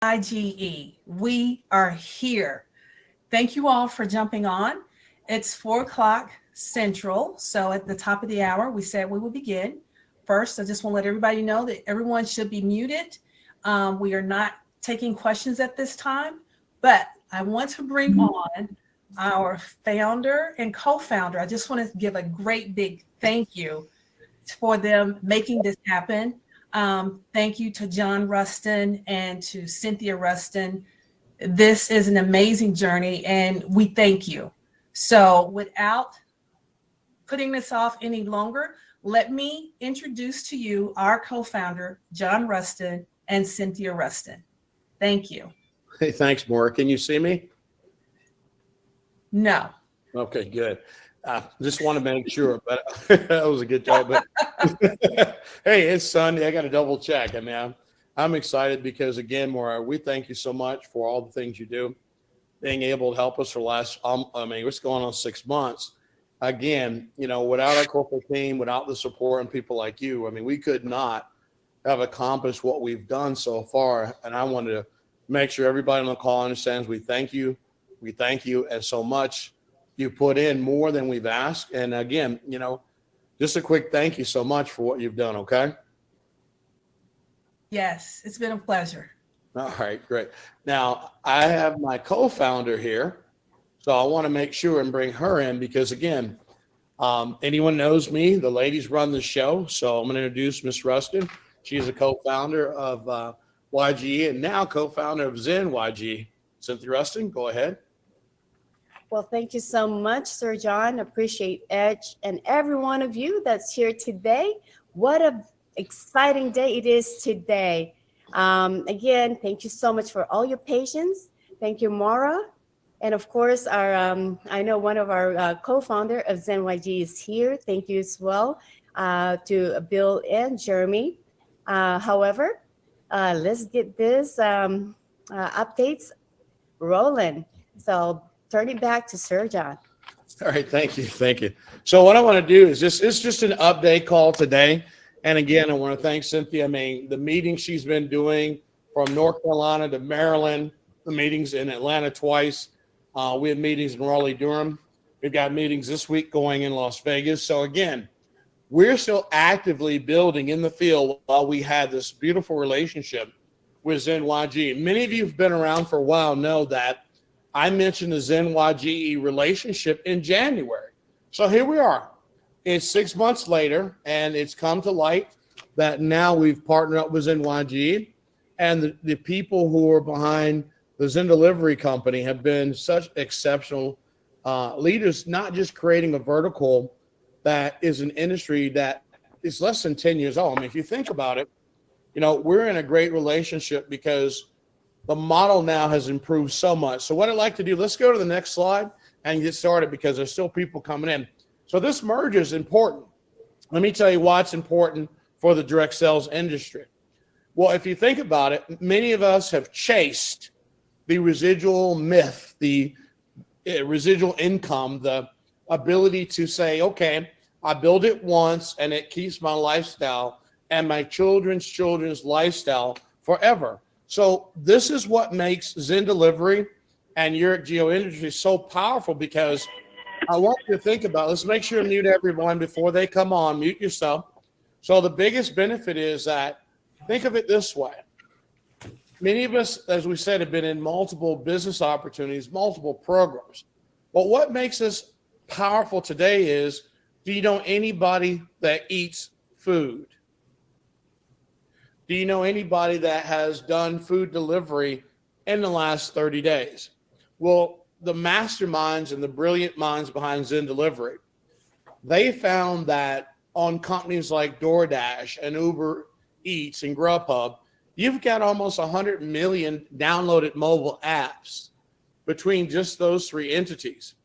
Yge. We are here. Thank you all for jumping on. It's 4 o'clock Central. So at the top of the hour, we said we would begin. First, I just want to let everybody know that everyone should be muted. We are not taking questions at this time, but I want to bring on our founder and co-founder. I just want to give a great big thank you for them making this happen. Thank you to John Rustin and to Cynthia Rustin. This is an amazing journey, and we thank you. So without putting this off any longer, let me introduce to you our co-founder, John Rustin and Cynthia Rustin. Thank you. Hey, thanks, Maura. Can you see me? No. Okay, good. Just want to make sure, but that was a good job. But hey, it's Sunday. I got to double check. I mean, I'm excited because, again, Maura, we thank you so much for all the things you do, being able to help us for the last, what's going on 6 months. Again, without our corporate team, without the support and people like you, we could not have accomplished what we've done so far. And I wanted to make sure everybody on the call understands we thank you. We thank you as so much. You put in more than we've asked. And again, just a quick thank you so much for what you've done, okay? Yes, it's been a pleasure. All right, great. Now, I have my co-founder here. So I want to make sure and bring her in because, again, anyone knows me, the ladies run the show. So I'm going to introduce Miss Rustin. She's a co-founder of Yge and now co-founder of Zen Yge. Cynthia Rustin, go ahead. Well, thank you so much, Sir John. Appreciate each and every one of you that's here today. What an exciting day it is today. Again, thank you so much for all your patience. Thank you, Maura. And of course, I know one of our co-founder of Zen Yge is here. Thank you as well to Bill and Jeremy. However, let's get this updates rolling. So turn it back to Sir John. All right, thank you. So what I want to do is it's just an update call today. And again, I want to thank Cynthia. The meetings she's been doing from North Carolina to Maryland, the meetings in Atlanta twice. We have meetings in Raleigh-Durham. We've got meetings this week going in Las Vegas. So again, we're still actively building in the field while we had this beautiful relationship with Zen Yge. Many of you who've been around for a while know that I mentioned the Zen Yge relationship in January. So here we are. It's 6 months later, and it's come to light that now we've partnered up with Zen Yge, and the people who are behind the Zen Delivery Company have been such exceptional leaders, not just creating a vertical that is an industry that is less than 10 years old. If you think about it, we're in a great relationship because the model now has improved so much. So what I'd like to do, let's go to the next slide and get started because there's still people coming in. So this merger is important. Let me tell you why it's important for the direct sales industry. Well, if you think about it, many of us have chased the residual myth, the residual income, the ability to say, okay, I build it once and it keeps my lifestyle and my children's lifestyle forever. So this is what makes Zen Delivery and your Geo Industry so powerful because I want you to think about, let's make sure to mute everyone before they come on, mute yourself. So the biggest benefit is that, think of it this way. Many of us, as we said, have been in multiple business opportunities, multiple programs. But what makes us powerful today is, do you know anybody that eats food? Do you know anybody that has done food delivery in the last 30 days? Well, the masterminds and the brilliant minds behind Zen Delivery, they found that on companies like DoorDash and Uber Eats and Grubhub, you've got almost 100 million downloaded mobile apps between just those three entities.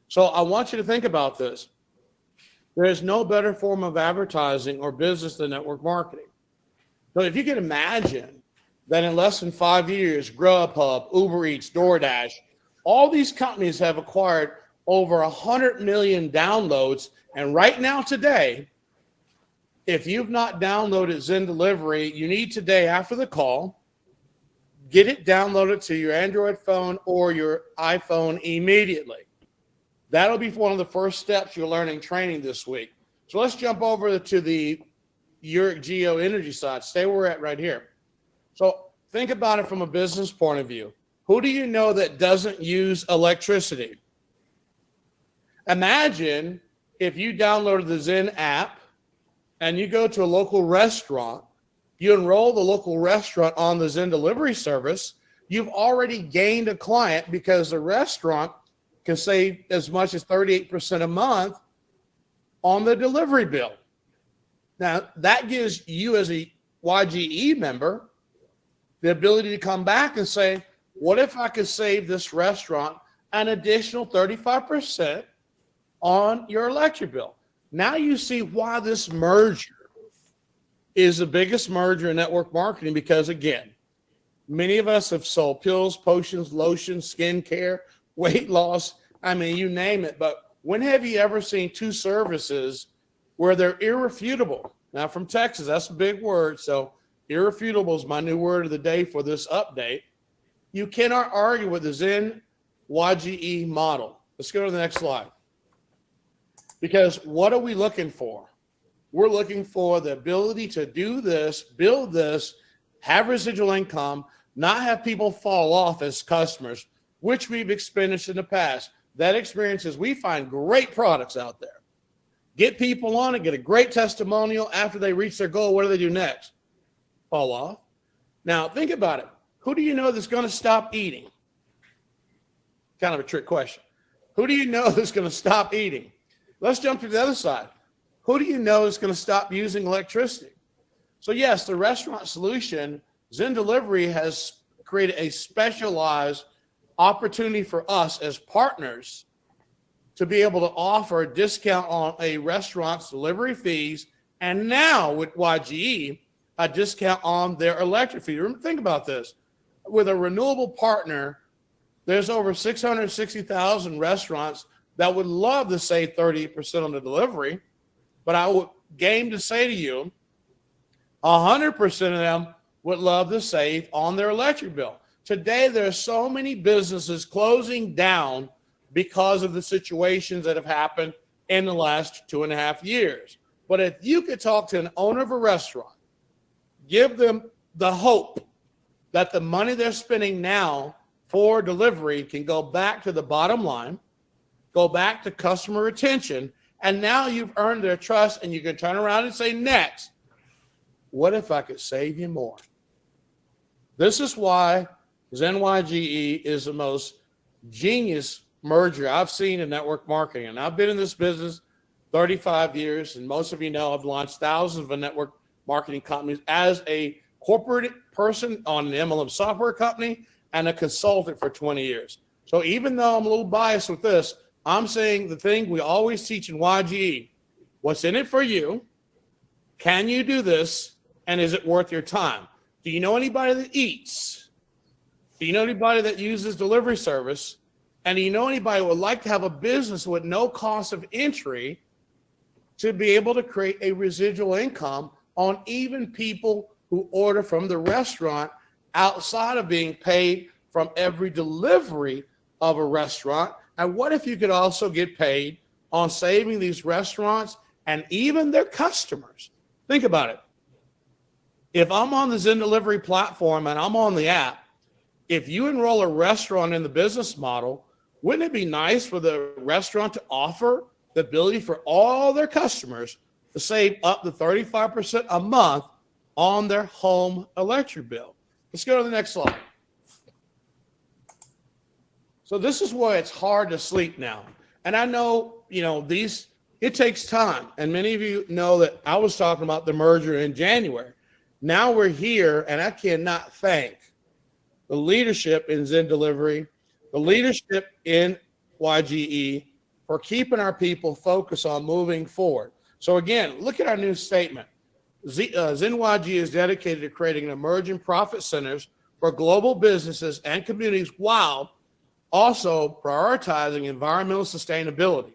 So I want you to think about this. There is no better form of advertising or business than network marketing. So if you can imagine that in less than 5 years, Grubhub, Uber Eats, DoorDash, all these companies have acquired over 100 million downloads. And right now today, if you've not downloaded Zen Delivery, you need today after the call, get it downloaded to your Android phone or your iPhone immediately. That'll be one of the first steps you'll learn in training this week. So let's jump over to the Yge energy side. Stay where we're at right here. So think about it from a business point of view. Who do you know that doesn't use electricity? Imagine if you downloaded the Zen app and you go to a local restaurant, you enroll the local restaurant on the Zen delivery service, you've already gained a client because the restaurant can save as much as 38% a month on the delivery bill. Now, that gives you as a Yge member the ability to come back and say, what if I could save this restaurant an additional 35% on your electric bill? Now you see why this merger is the biggest merger in network marketing, because again, many of us have sold pills, potions, lotions, skincare, weight loss. I mean, you name it. But when have you ever seen two services where they're irrefutable? Now, from Texas, that's a big word. So irrefutable is my new word of the day for this update. You cannot argue with the Zen Yge model. Let's go to the next slide. Because what are we looking for? We're looking for the ability to do this, build this, have residual income, not have people fall off as customers, which we've experienced in the past. That experience is we find great products out there. Get people on it, get a great testimonial. After they reach their goal, what do they do next? Fall off. Now, think about it. Who do you know that's going to stop eating? Kind of a trick question. Who do you know that's going to stop eating? Let's jump to the other side. Who do you know is going to stop using electricity? So yes, the restaurant solution, Zen Delivery, has created a specialized opportunity for us as partners to be able to offer a discount on a restaurant's delivery fees, and now with Yge, a discount on their electric fee. Think about this. With a renewable partner, there's over 660,000 restaurants that would love to save 30% on the delivery, but I would game to say to you, 100% of them would love to save on their electric bill. Today, there are so many businesses closing down because of the situations that have happened in the last 2.5 years. But if you could talk to an owner of a restaurant, give them the hope that the money they're spending now for delivery can go back to the bottom line, go back to customer retention, and now you've earned their trust, and you can turn around and say, next, what if I could save you more? This is why Zen Yge is the most genius merger I've seen in network marketing. And I've been in this business 35 years, and most of you know I've launched thousands of network marketing companies as a corporate person on an MLM software company and a consultant for 20 years. So even though I'm a little biased with this, I'm saying the thing we always teach in Yge, what's in it for you? Can you do this? And is it worth your time? Do you know anybody that eats? Do you know anybody that uses delivery service? And do you know anybody who would like to have a business with no cost of entry to be able to create a residual income on even people who order from the restaurant outside of being paid from every delivery of a restaurant? And what if you could also get paid on saving these restaurants and even their customers? Think about it. If I'm on the Zen Delivery platform and I'm on the app, if you enroll a restaurant in the business model, wouldn't it be nice for the restaurant to offer the ability for all their customers to save up to 35% a month on their home electric bill? Let's go to the next slide. So this is why it's hard to sleep now. And I know, it takes time. And many of you know that I was talking about the merger in January. Now we're here, and I cannot thank the leadership in Zen Delivery, the leadership in Yge for keeping our people focused on moving forward. So again, look at our new statement. Zen Yge is dedicated to creating emerging profit centers for global businesses and communities while also prioritizing environmental sustainability.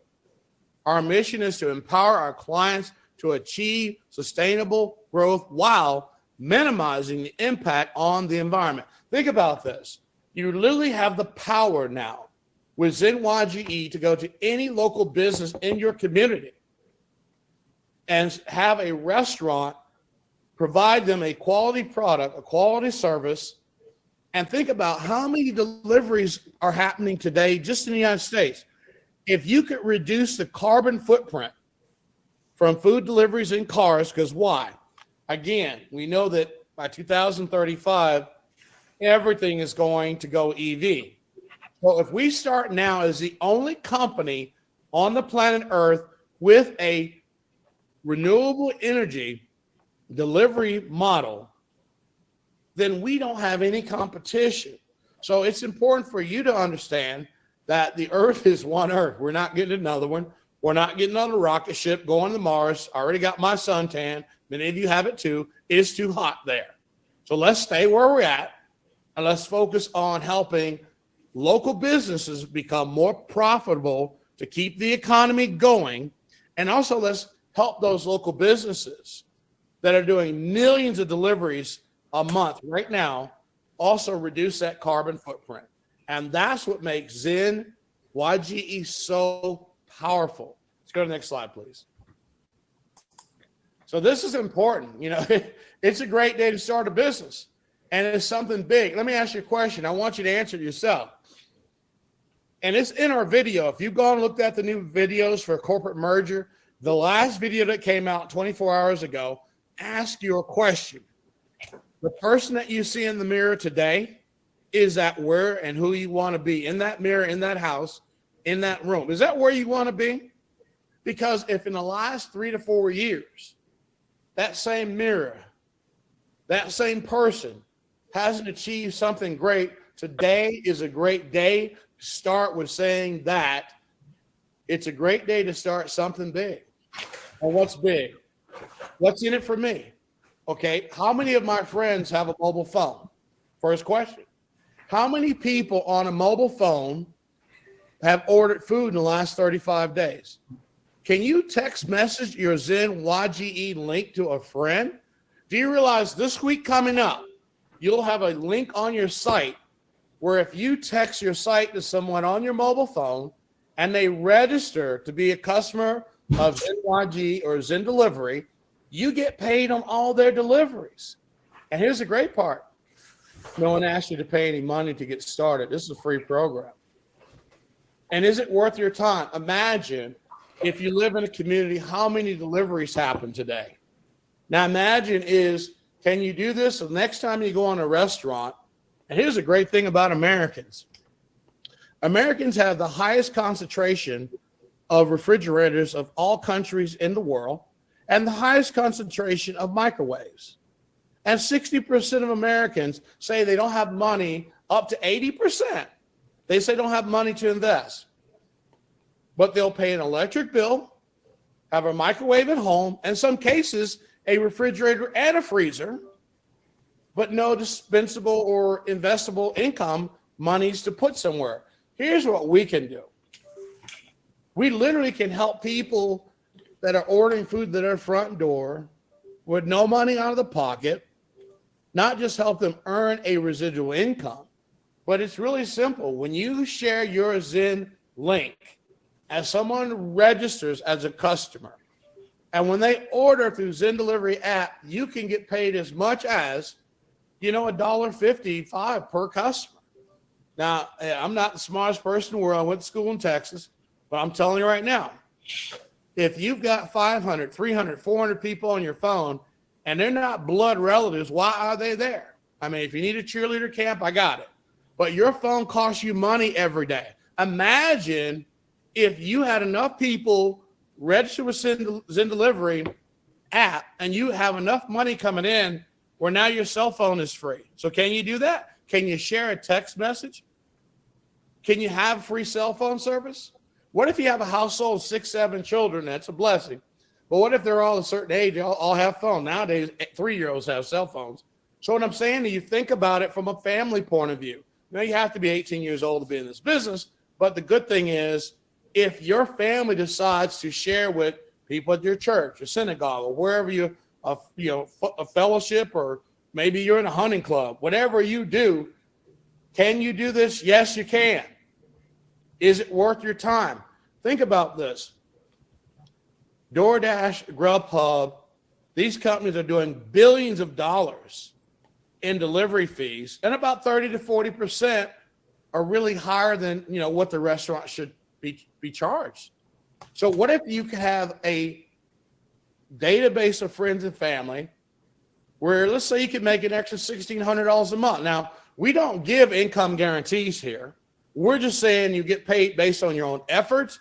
Our mission is to empower our clients to achieve sustainable growth while minimizing the impact on the environment. Think about this. You literally have the power now with Zen Yge to go to any local business in your community and have a restaurant provide them a quality product, a quality service, and think about how many deliveries are happening today just in the United States. If you could reduce the carbon footprint from food deliveries in cars, because why? Again, we know that by 2035, everything is going to go EV. So if we start now as the only company on the planet Earth with a renewable energy delivery model, then we don't have any competition. So it's important for you to understand that the Earth is one Earth. We're not getting another one. We're not getting on a rocket ship going to Mars. I already got my suntan. Many of you have it too. It's too hot there. So let's stay where we're at and let's focus on helping local businesses become more profitable to keep the economy going. And also let's help those local businesses that are doing millions of deliveries a month right now also reduce that carbon footprint. And that's what makes Zen Yge so powerful. Let's go to the next slide, please. So this is important. You know, it's a great day to start a business, and it's something big. Let me ask you a question. I want you to answer it yourself. And it's in our video. If you've gone and looked at the new videos for corporate merger, the last video that came out 24 hours ago, ask you a question. The person that you see in the mirror today, is that where and who you want to be in that mirror, in that house, in that room? Is that where you want to be? Because if in the last 3 to 4 years, that same mirror, that same person hasn't achieved something great, today is a great day to start with saying that it's a great day to start something big. And what's big? What's in it for me? Okay, how many of my friends have a mobile phone? First question. How many people on a mobile phone have ordered food in the last 35 days? Can you text message your Zen Yge link to a friend? Do you realize this week coming up, you'll have a link on your site where if you text your site to someone on your mobile phone and they register to be a customer of Zen Yge or Zen Delivery, you get paid on all their deliveries. And here's the great part. No one asked you to pay any money to get started. This is a free program. And is it worth your time? Imagine if you live in a community, how many deliveries happen today? Now imagine can you do this? So next time you go on a restaurant, and here's a great thing about Americans. Americans have the highest concentration of refrigerators of all countries in the world, and the highest concentration of microwaves. And 60% of Americans say they don't have money, up to 80%. They say don't have money to invest. But they'll pay an electric bill, have a microwave at home, in some cases, a refrigerator and a freezer, but no dispensable or investable income monies to put somewhere. Here's what we can do. We literally can help people that are ordering food at their front door with no money out of the pocket, not just help them earn a residual income, but it's really simple. When you share your Zen link, as someone registers as a customer, and when they order through Zen Delivery app, you can get paid as much as, $1.55 per customer. Now, I'm not the smartest person in the world. I went to school in Texas, but I'm telling you right now, if you've got 500, 300, 400 people on your phone and they're not blood relatives, why are they there? I mean, if you need a cheerleader camp, I got it. But your phone costs you money every day. Imagine if you had enough people register with Zen Delivery app and you have enough money coming in where now your cell phone is free. So can you do that? Can you share a text message? Can you have free cell phone service? What if you have a household of 6, 7 children? That's a blessing. But what if they're all a certain age, all have phones? Nowadays, 3-year-olds have cell phones. So what I'm saying to you, think about it from a family point of view. Now, you have to be 18 years old to be in this business, but the good thing is if your family decides to share with people at your church, your synagogue, or wherever you, a fellowship or Maybe you're in a hunting club. Whatever you do, can you do this? Yes, you can. Is it worth your time? Think about this. DoorDash, Grubhub, these companies are doing billions of dollars in delivery fees, and about 30 to 40% are really higher than what the restaurant should be charged. So what if you could have a database of friends and family where, let's say, you could make an extra $1,600 a month. Now, we don't give income guarantees here. We're just saying you get paid based on your own efforts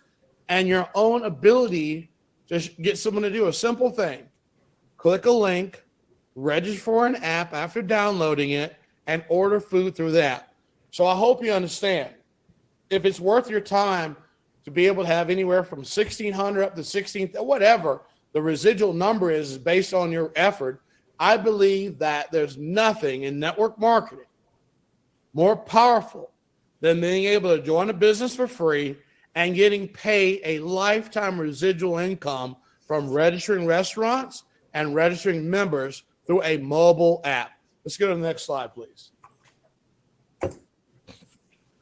and your own ability to get someone to do a simple thing. Click a link, register for an app after downloading it, and order food through that. So I hope you understand. If it's worth your time to be able to have anywhere from 1,600 up to 16, whatever the residual number is based on your effort, I believe that there's nothing in network marketing more powerful than being able to join a business for free and getting paid a lifetime residual income from registering restaurants and registering members through a mobile app. Let's go to the next slide, please.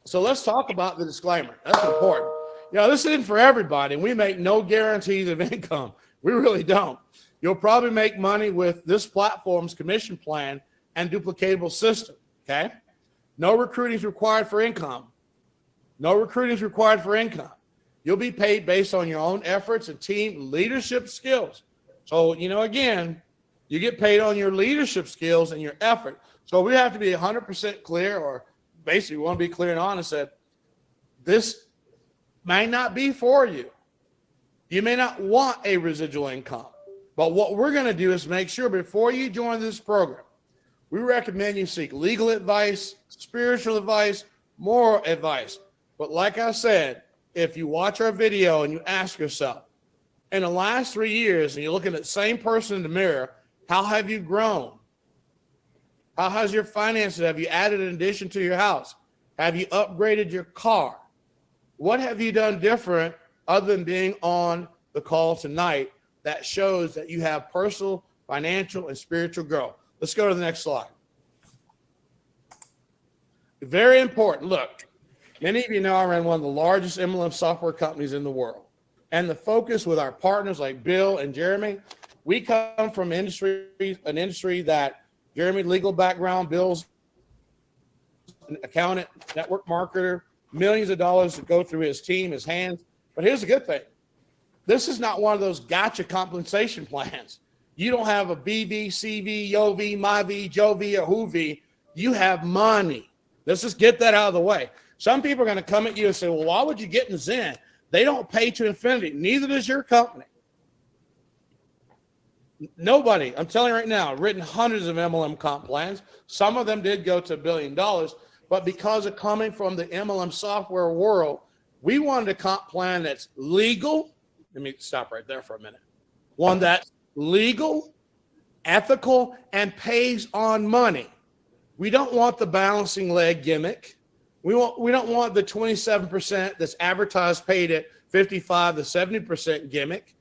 So let's talk about the disclaimer. That's important. This isn't for everybody, and we make no guarantees of income. We really don't. You'll probably make money with this platform's commission plan and duplicatable system, okay? No recruiting is required for income. No recruiting is required for income. You'll be paid based on your own efforts and team leadership skills. So, again, you get paid on your leadership skills and your effort. So we have to be 100% clear, or basically we want to be clear and honest that this may not be for you. You may not want a residual income. But what we're going to do is make sure before you join this program, we recommend you seek legal advice, spiritual advice, moral advice. But like I said, if you watch our video and you ask yourself, in the last 3 years, and you're looking at the same person in the mirror, how have you grown? How has your finances? Have you added an addition to your house? Have you upgraded your car? What have you done different other than being on the call tonight that shows that you have personal, financial, and spiritual growth? Let's go to the next slide. Very important. Look, many of you know I ran one of the largest MLM software companies in the world. And the focus with our partners like Bill and Jeremy, we come from an industry that Jeremy, legal background, Bill's an accountant, network marketer, millions of dollars to go through his team, his hands. But here's the good thing. This is not one of those gotcha compensation plans. You don't have a BV, CV, YOV, MyV, JOV, or WhoV. You have money. Let's just get that out of the way. Some people are going to come at you and say, well, why would you get in Zen? They don't pay to infinity. Neither does your company. Nobody, I'm telling you right now, I've written hundreds of MLM comp plans. Some of them did go to $1 billion, but because of coming from the MLM software world, we wanted a comp plan that's legal. Let me stop right there for a minute. One that's legal, ethical, and pays on money. We don't want the balancing leg gimmick. We don't want the 27% that's advertised paid at 55 to 70% gimmick.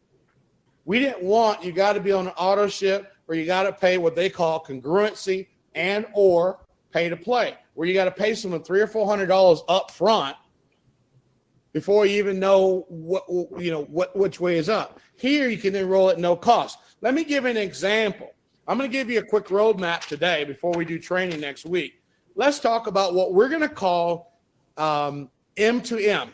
We didn't want you got to be on an auto ship or you got to pay what they call congruency and or pay to play, where you got to pay someone $300 or $400 up front before you even know which way is up. Here you can enroll at no cost. Let me give you an example. I'm going to give you a quick roadmap today before we do training next week. Let's talk about what we're going to call M to M,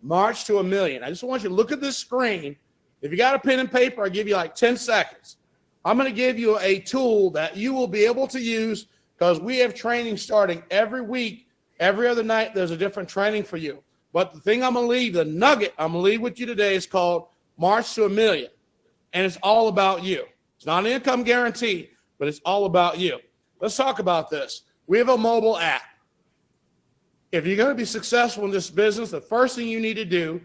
March to $1 million. I just want you to look at this screen. If you got a pen and paper, I'll give you like 10 seconds. I'm going to give you a tool that you will be able to use because we have training starting every week. Every other night, there's a different training for you. But the thing I'm going to leave, the nugget I'm going to leave with you today is called March to $1 million. And it's all about you. It's not an income guarantee, but it's all about you. Let's talk about this. We have a mobile app. If you're going to be successful in this business, the first thing you need to do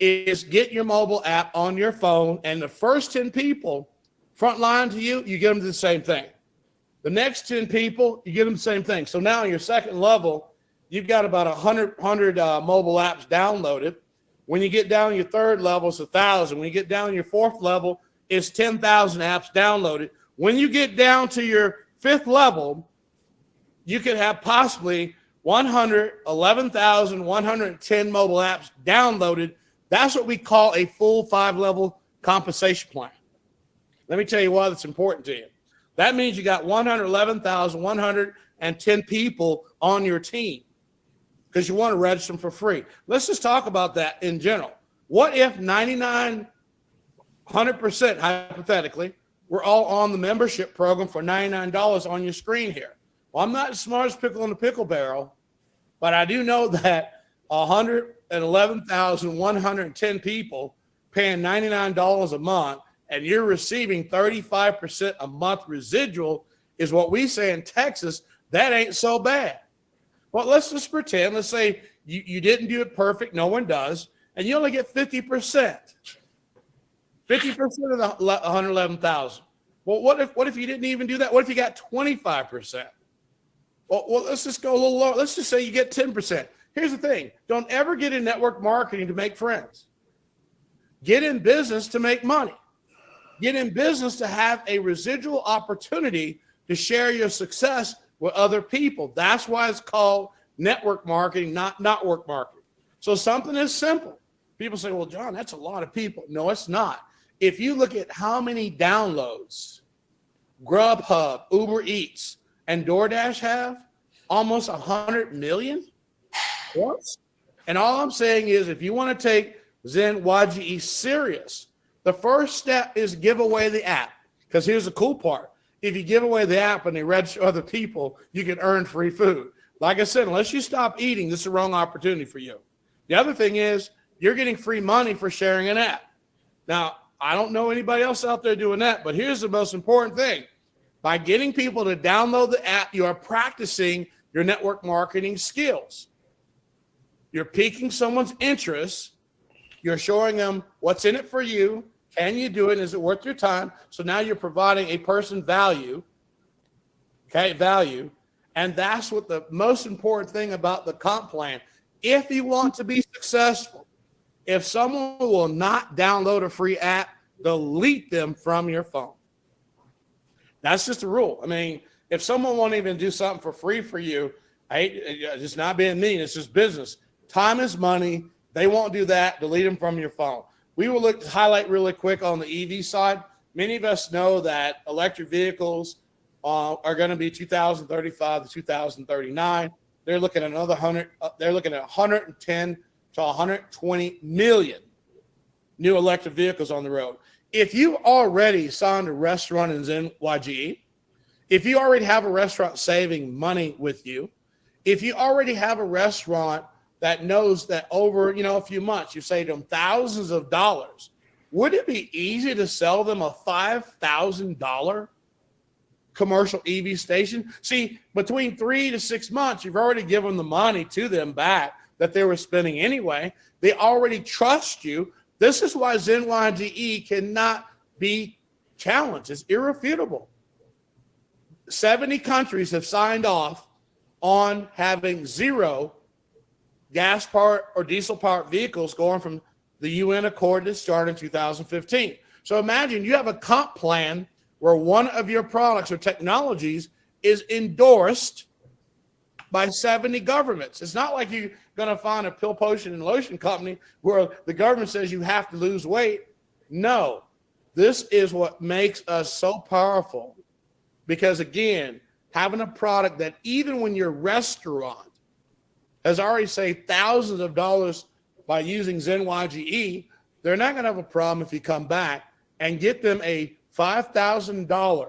is get your mobile app on your phone. And the first 10 people front line to you, you get them the same thing. The next 10 people, you get them the same thing. So now on your second level, you've got about 100 mobile apps downloaded. When you get down to your third level, it's 1,000. When you get down to your fourth level, it's 10,000 apps downloaded. When you get down to your fifth level, you could have possibly 111,110 mobile apps downloaded. That's what we call a full 5-level compensation plan. Let me tell you why that's important to you. That means you got 111,110 people on your team because you want to register them for free. Let's just talk about that in general. What if 100% hypothetically, we're all on the membership program for $99 on your screen here? Well, I'm not the smartest pickle in the pickle barrel, but I do know that 111,110 people paying $99 a month and you're receiving 35% a month residual is what we say in Texas. That ain't so bad. Well, let's just pretend, let's say you didn't do it perfect. No one does. And you only get 50%. 50% of the 111,000. Well, what if you didn't even do that? What if you got 25%? Well, let's just go a little lower. Let's just say you get 10%. Here's the thing. Don't ever get in network marketing to make friends. Get in business to make money. Get in business to have a residual opportunity to share your success with other people. That's why it's called network marketing, not work marketing. So something is simple. People say, well, John, that's a lot of people. No, it's not. If you look at how many downloads Grubhub, Uber Eats, and DoorDash have, almost 100 million. What? And all I'm saying is if you want to take Zen Yge serious, the first step is give away the app. Because here's the cool part. If you give away the app and they register other people, you can earn free food. Like I said, unless you stop eating, this is the wrong opportunity for you. The other thing is you're getting free money for sharing an app. Now, I don't know anybody else out there doing that, but here's the most important thing. By getting people to download the app, you are practicing your network marketing skills. You're piquing someone's interest. You're showing them what's in it for you. Can you do it? Is it worth your time? So now you're providing a person value, okay, value. And that's what the most important thing about the comp plan. If you want to be successful, if someone will not download a free app, delete them from your phone. That's just a rule. I mean, if someone won't even do something for free for you, it's not being mean. It's just business. Time is money. They won't do that. Delete them from your phone. We will highlight really quick on the EV side. Many of us know that electric vehicles are going to be 2035 to 2039. They're looking at another 100. They're looking at 110 to 120 million new electric vehicles on the road. If you already signed a restaurant in Zen Yge, if you already have a restaurant saving money with you, if you already have a restaurant that knows that over a few months you save them thousands of dollars, would it be easy to sell them a $5,000 commercial EV station? See, between 3 to 6 months, you've already given the money to them back that they were spending anyway. They already trust you. This is why Zen Yge cannot be challenged. It's irrefutable. 70 countries have signed off on having zero gas-powered or diesel-powered vehicles going from the UN Accord that started in 2015. So imagine you have a comp plan where one of your products or technologies is endorsed by 70 governments. It's not like you're going to find a pill, potion, and lotion company where the government says you have to lose weight. No, this is what makes us so powerful because, again, having a product that even when your restaurant has already saved thousands of dollars by using Zen Yge, they're not going to have a problem if you come back and get them a $5,000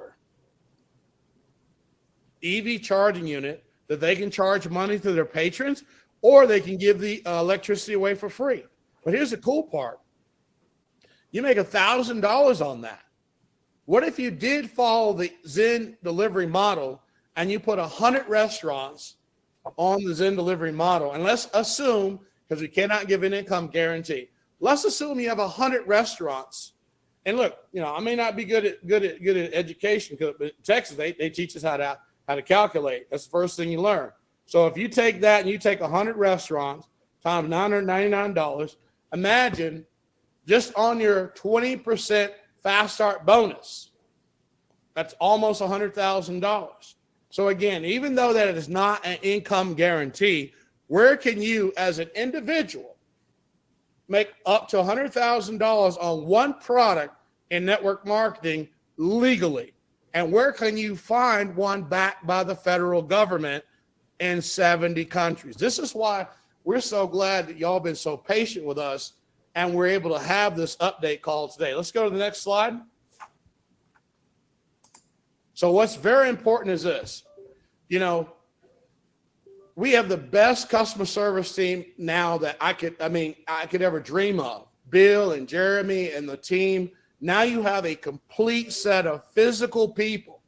EV charging unit that they can charge money to their patrons, or they can give the electricity away for free. But here's the cool part. You make $1,000 on that. What if you did follow the Zen delivery model and you put 100 restaurants on the Zen delivery model? And let's assume, because we cannot give an income guarantee, let's assume you have 100 restaurants. And look, I may not be good at education, but in Texas, they teach us how to calculate. That's the first thing you learn. So if you take that and you take 100 restaurants times $999, imagine just on your 20% fast start bonus, That's almost $100,000. So again, even though that is not an income guarantee, where can you as an individual make up to $100,000 on one product in network marketing legally? And where can you find one backed by the federal government in 70 countries? This is why we're so glad that y'all been so patient with us and we're able to have this update call today. Let's go to the next slide. So what's very important is this. You know, we have the best customer service team now that I could ever dream of. Bill and Jeremy and the team. Now you have a complete set of physical people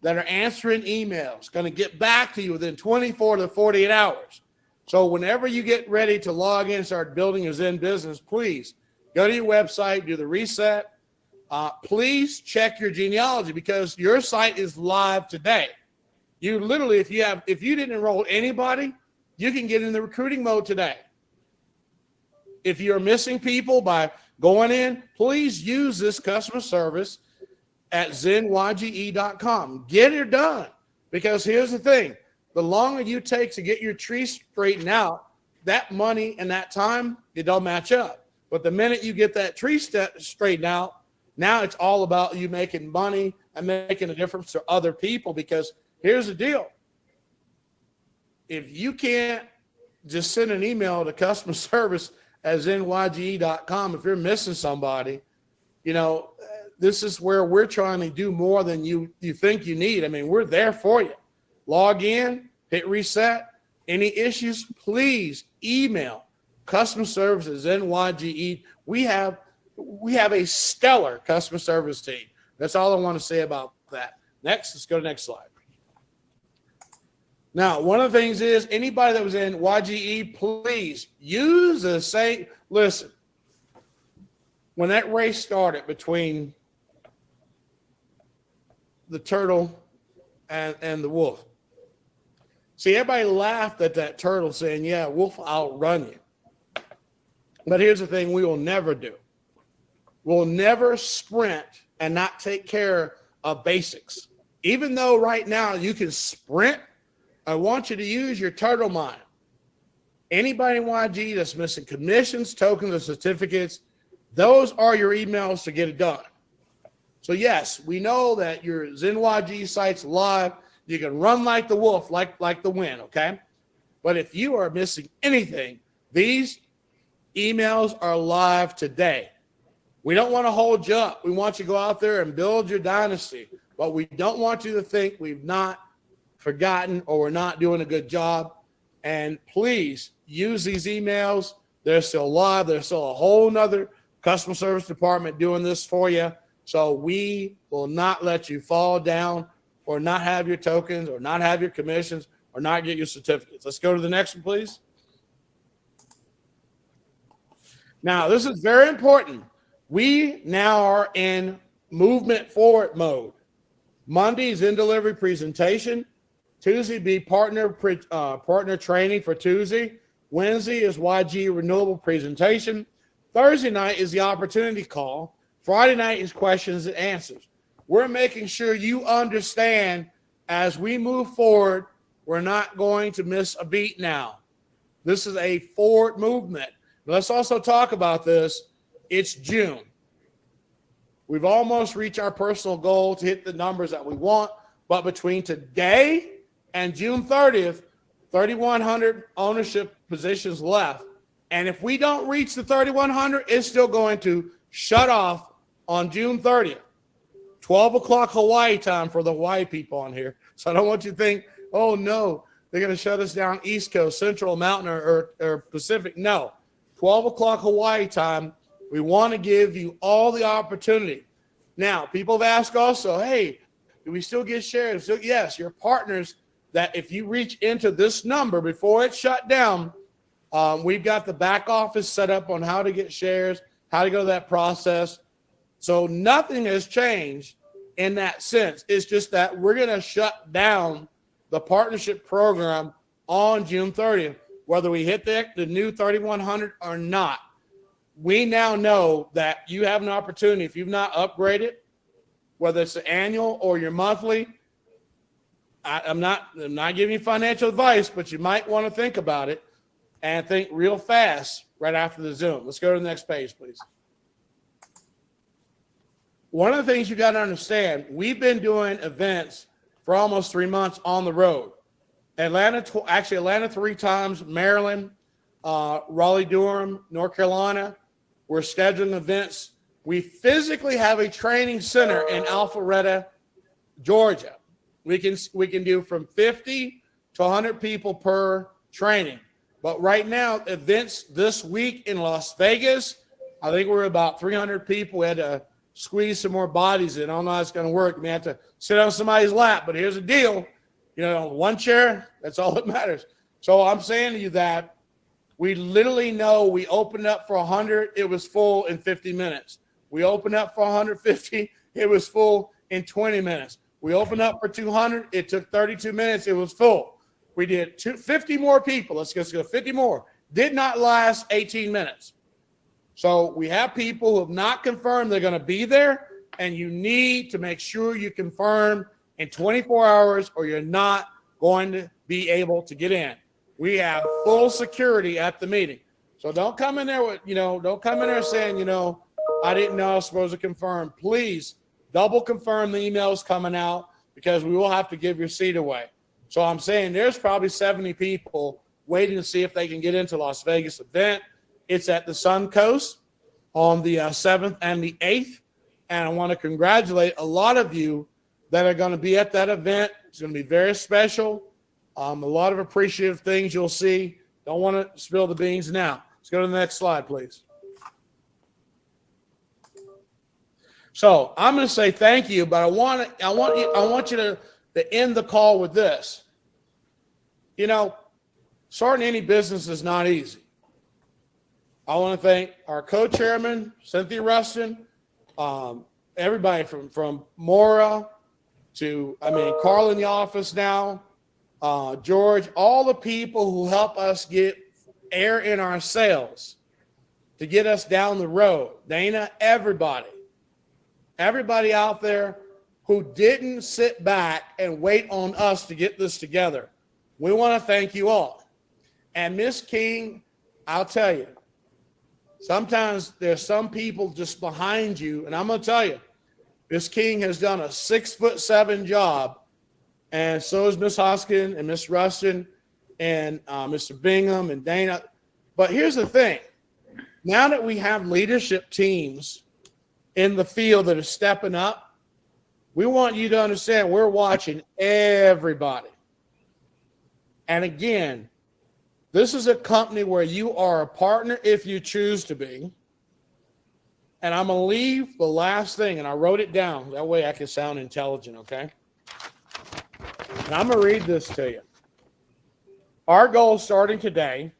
that are answering emails, going to get back to you within 24 to 48 hours. So whenever you get ready to log in and start building your Zen business, please go to your website, do the reset. Please check your genealogy because your site is live today. You literally, if you didn't enroll anybody, you can get in the recruiting mode today. If you're missing people by going in, please use this customer service at zenyge.com. Get it done. Because here's the thing. The longer you take to get your tree straightened out, that money and that time, it don't match up. But the minute you get that tree straightened out, now it's all about you making money and making a difference to other people. Because here's the deal. If you can't just send an email to customer service at zenyge.com, if you're missing somebody, you know, this is where we're trying to do more than you think you need. I mean, we're there for you. Log in, hit reset. Any issues, please email customer service at Zen Yge. We have a stellar customer service team. That's all I want to say about that. Next, let's go to the next slide. Now, one of the things is anybody that was in YGE, please use the same. Listen, when that race started between the turtle and the wolf, see, everybody laughed at that turtle saying, yeah, wolf, I'll run you. But here's the thing we will never do. We'll never sprint and not take care of basics. Even though right now you can sprint, I want you to use your turtle mind. Anybody in YG that's missing commissions, tokens, or certificates, those are your emails to get it done. So yes, we know that your Zen YG site's live. You can run like the wolf, like the wind, okay? But if you are missing anything, these emails are live today. We don't want to hold you up. We want you to go out there and build your dynasty. But we don't want you to think we've not forgotten or we're not doing a good job. And please use these emails. They're still live. There's still a whole nother customer service department doing this for you. So we will not let you fall down or not have your tokens or not have your commissions or not get your certificates. Let's go to the next one, please. Now, this is very important. We now are in movement forward mode. Monday's in delivery presentation. Tuesday be partner training for Tuesday. Wednesday is YG renewable presentation. Thursday night is the opportunity call. Friday night is questions and answers. We're making sure you understand as we move forward, we're not going to miss a beat now. This is a forward movement. Let's also talk about this. It's June. We've almost reached our personal goal to hit the numbers that we want, but between today and June 30th, 3,100 ownership positions left. And if we don't reach the 3,100, it's still going to shut off on June 30th. 12 o'clock Hawaii time for the Hawaii people on here. So I don't want you to think, oh no, they're going to shut us down East Coast, Central, Mountain, or Pacific. No, 12 o'clock Hawaii time. We want to give you all the opportunity. Now, people have asked also, hey, do we still get shares? So yes, your partners that if you reach into this number before it's shut down, we've got the back office set up on how to get shares, how to go that process. So nothing has changed in that sense. It's just that we're going to shut down the partnership program on June 30th, whether we hit the new 3,100 or not. We now know that you have an opportunity. If you've not upgraded, whether it's the annual or your monthly. I'm not giving you financial advice, but you might want to think about it and think real fast right after the Zoom. Let's go to the next page, please. One of the things you got to understand, we've been doing events for almost 3 months on the road. Atlanta 3 times, Maryland, Raleigh-Durham, North Carolina. We're scheduling events. We physically have a training center in Alpharetta, Georgia. We can do from 50 to 100 people per training. But right now, events this week in Las Vegas, I think we're about 300 people. We had to squeeze some more bodies in. I don't know how it's going to work. We may have to sit on somebody's lap, but here's the deal. One chair, that's all that matters. So I'm saying to you that we literally know we opened up for 100, it was full in 50 minutes. We opened up for 150, it was full in 20 minutes. We opened up for 200, it took 32 minutes, it was full. We did 50 more people, let's go 50 more, did not last 18 minutes. So we have people who have not confirmed they're going to be there, and you need to make sure you confirm in 24 hours or you're not going to be able to get in. We have full security at the meeting. So don't come in there with, don't come in there saying, I didn't know I was supposed to confirm. Please double confirm the emails coming out, because we will have to give your seat away. So I'm saying there's probably 70 people waiting to see if they can get into Las Vegas event. It's at the Sun Coast on the 7th and the 8th. And I want to congratulate a lot of you that are going to be at that event. It's going to be very special. A lot of appreciative things you'll see. Don't want to spill the beans now. Let's go to the next slide, please. So I'm going to say thank you, but I want you to end the call with this. Starting any business is not easy. I want to thank our co-chairman, Cynthia Rustin, everybody from Maura to, Carl in the office now, George, all the people who help us get air in our sails to get us down the road. Dana, everybody out there who didn't sit back and wait on us to get this together. We want to thank you all. And Miss King, I'll tell you, sometimes there's some people just behind you, and I'm going to tell you, Miss King has done a 6'7" job, and so is Miss Hoskin and Miss Rustin and Mr. Bingham and Dana. But here's the thing. Now that we have leadership teams in the field that are stepping up, we want you to understand we're watching everybody. And again, this is a company where you are a partner if you choose to be. And I'm going to leave the last thing, and I wrote it down. That way I can sound intelligent, okay? And I'm going to read this to you. Our goal starting today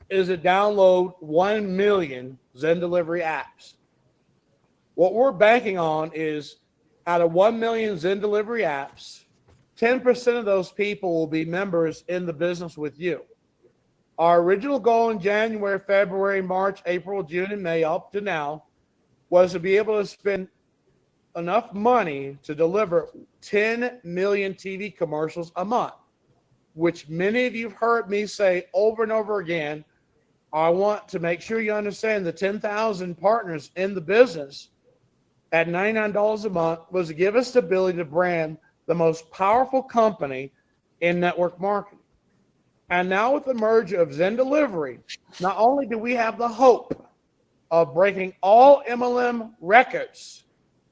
is to download 1 million Zen Delivery apps. What we're banking on is out of 1 million Zen Delivery apps, 10% of those people will be members in the business with you. Our original goal in January, February, March, April, June, and May up to now was to be able to spend enough money to deliver 10 million TV commercials a month, which many of you have heard me say over and over again. I want to make sure you understand the 10,000 partners in the business at $99 a month was to give us the ability to brand the most powerful company in network marketing. And now with the merger of Zen Delivery, not only do we have the hope of breaking all MLM records,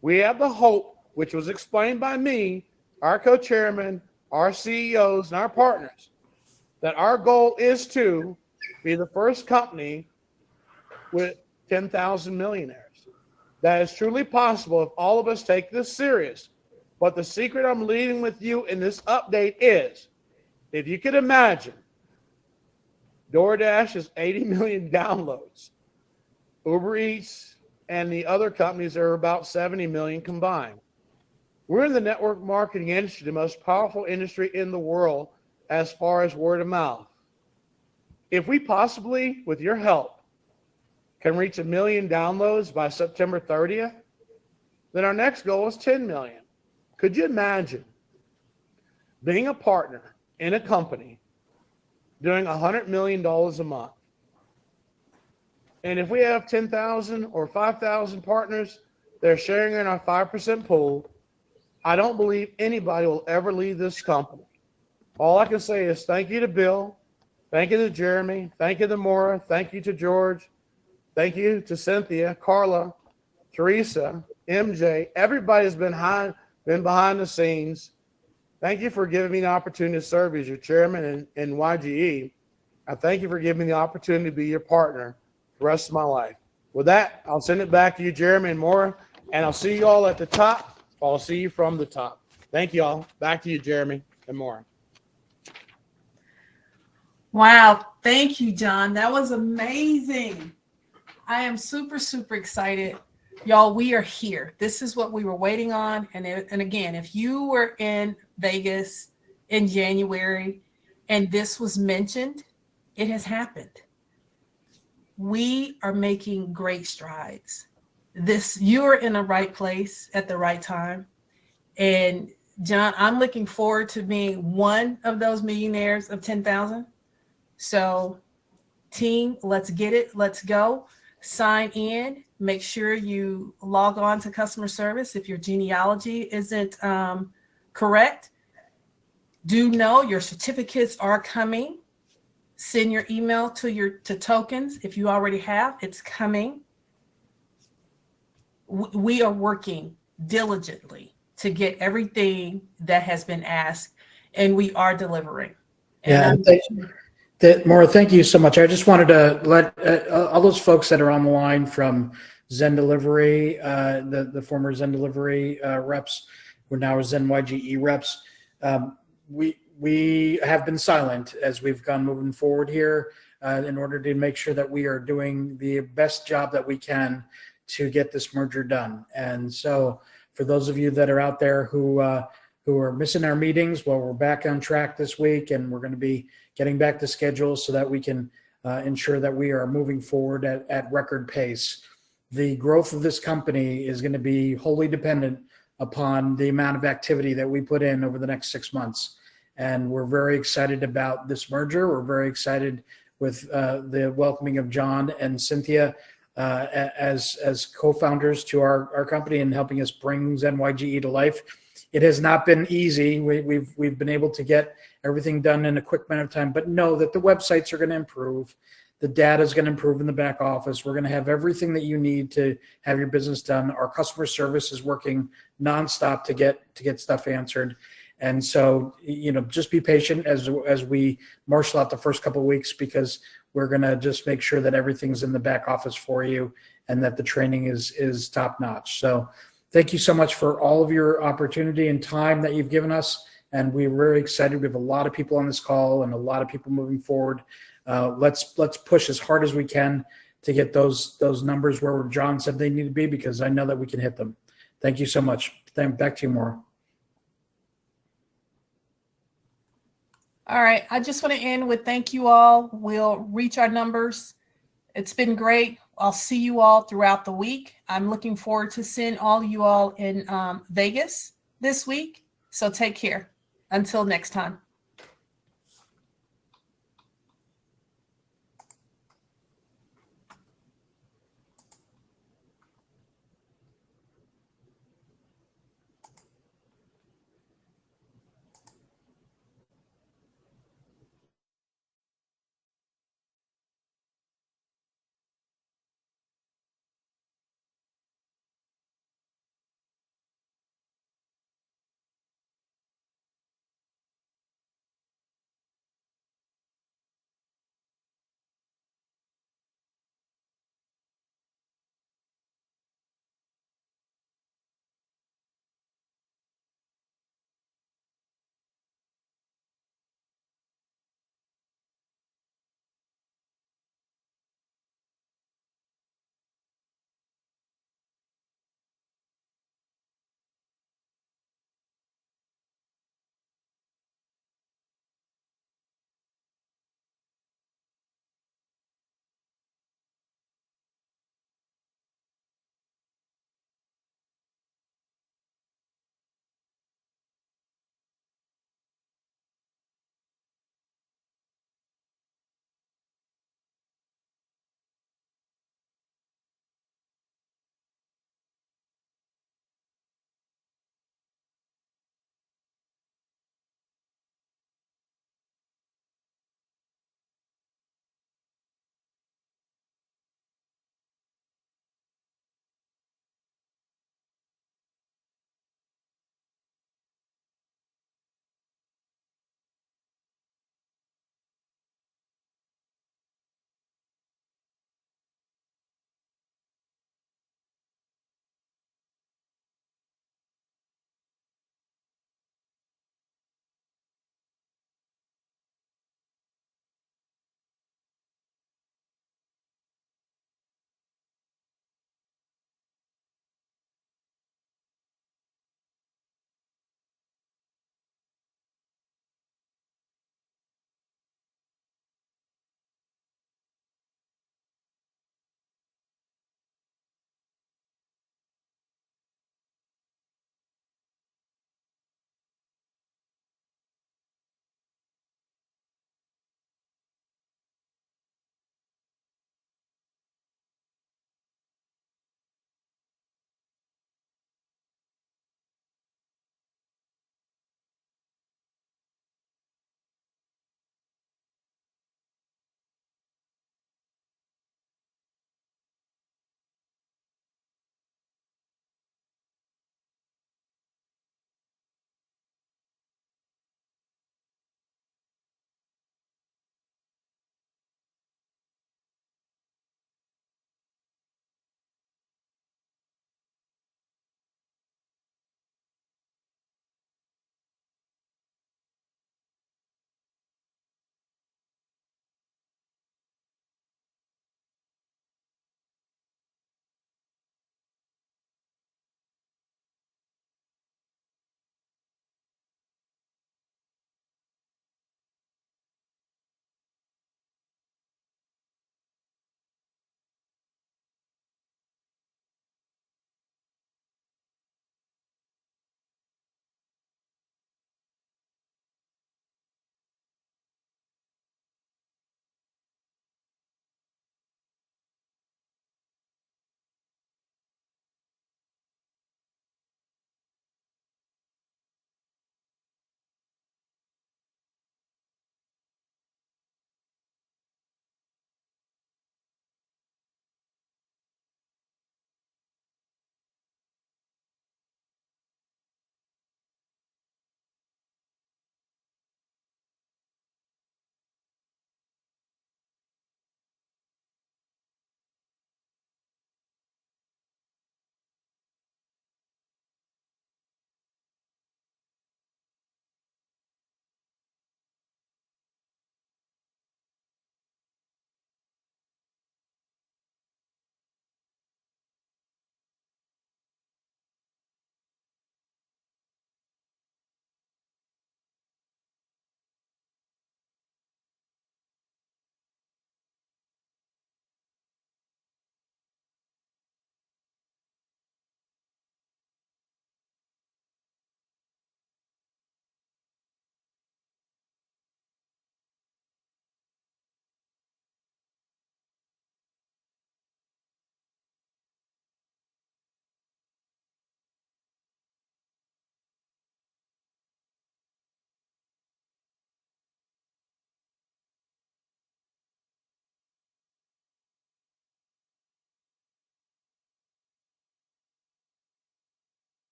we have the hope, which was explained by me, our co-chairman, our CEOs, and our partners, that our goal is to be the first company with 10,000 millionaires. That is truly possible if all of us take this serious. But the secret I'm leaving with you in this update is, if you could imagine, DoorDash is 80 million downloads. Uber Eats and the other companies are about 70 million combined. We're in the network marketing industry, the most powerful industry in the world as far as word of mouth. If we possibly, with your help, can reach 1 million downloads by September 30th, Then our next goal is 10 million. Could you imagine being a partner in a company doing $100 million a month? And if we have 10,000 or 5,000 partners, they're sharing in our 5% pool. I don't believe anybody will ever leave this company. All I can say is thank you to Bill. Thank you to Jeremy. Thank you to Maura. Thank you to George. Thank you to Cynthia, Carla, Teresa, MJ. Everybody's been behind the scenes. Thank you for giving me the opportunity to serve as your chairman in YGE. I thank you for giving me the opportunity to be your partner the rest of my life. With that, I'll send it back to you, Jeremy and Maura, and I'll see you all at the top. I'll see you from the top. Thank you all. Back to you, Jeremy and Maura. Wow. Thank you, John. That was amazing. I am super, super excited. Y'all, we are here. This is what we were waiting on. And again, if you were in Vegas in January and this was mentioned, it has happened. We are making great strides. You're in the right place at the right time. And John, I'm looking forward to being one of those millionaires of 10,000. So team, let's get it. Let's go. Sign in. Make sure you log on to customer service. If your genealogy isn't correct, do know your certificates are coming. Send your email to tokens. If you already have, it's coming. We are working diligently to get everything that has been asked, and we are delivering. Maura, thank you so much. I just wanted to let all those folks that are on the line from Zen Delivery, the former Zen Delivery reps, who are now Zen YGE reps, we have been silent as we've gone moving forward here in order to make sure that we are doing the best job that we can to get this merger done. And so for those of you that are out there who are missing our meetings, well, we're back on track this week, and we're going to be getting back to schedule so that we can ensure that we are moving forward at record pace. The growth of this company is going to be wholly dependent upon the amount of activity that we put in over the next 6 months. And we're very excited about this merger. We're very excited with the welcoming of John and Cynthia as co-founders to our company and helping us bring Zen YGE to life. It has not been easy. We've been able to get everything done in a quick amount of time, but know that the websites are going to improve. The data is going to improve in the back office. We're going to have everything that you need to have your business done. Our customer service is working nonstop to get stuff answered. And so, just be patient as we marshal out the first couple of weeks, because we're going to just make sure that everything's in the back office for you and that the training is top notch. So thank you so much for all of your opportunity and time that you've given us. And we're very excited. We have a lot of people on this call and a lot of people moving forward. Let's push as hard as we can to get those numbers where John said they need to be, because I know that we can hit them. Thank you so much. Back to you, Maura. All right. I just want to end with thank you all. We'll reach our numbers. It's been great. I'll see you all throughout the week. I'm looking forward to seeing all you all in Vegas this week. So take care. Until next time.